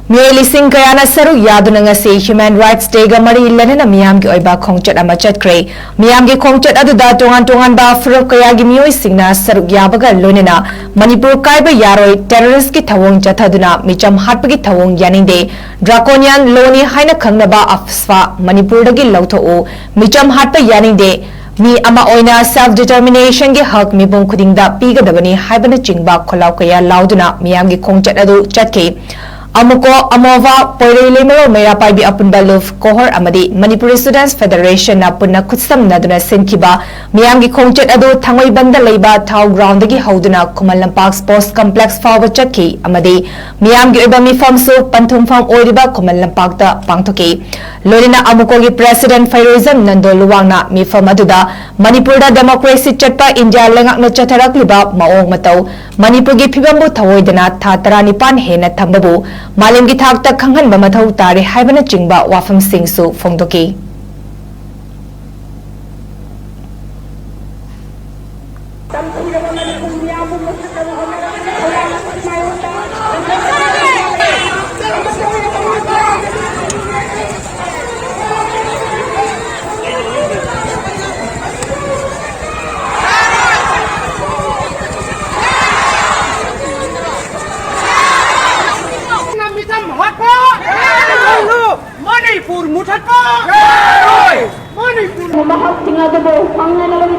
Listening kayana saru yaduna ngasi Human Rights Day ga mari lenena miyam gi oiba khongchat ama chatkre miyam gi khongchat aduda tongan ba furuk kaya gi mioi singna saru yabaga lonena Manipur kaiba yaroi terrorist ki thawong chathaduna micham hatpa gi thawong yaninde draconian loni haina khangnaba afswa Manipur dagi lawtho o micham hatpa yaninde mi ama oina self determination gi hak mibung khudingda pigadabani haibana chingba kholaw kaya lauduna miyam gi khongchat adu chatke Amuko Amova Poirimero Merapai Apunba Luf Kohor Amadi Manipuri Students Federation Apuna Kutsam Naduna Senkiba Miyangi Kongchet Adu Tangoi Banda Leba Tau Ground Dagi Hauduna Kumalampak Sports Complex Fawa Chaki Amadi Miyangi Ibami Famsu Pantum Fam Oriba Kumalampak da Pangtoki Lorina Amuko gi President Fairuzam Nando Luwangna Mi Famaduda Manipurda Democracy Chatpa India Lengak na Chatarak Liba Maong Matau Manipur gi Pibambu Thawoidana Thatara Nipan Hena Thambabu Malim gi thakta khanghan ba mathau tare haibana chingba wafam sing su phongdoki Manipur muthakka Manipur mahak tinggal debo pangna nalami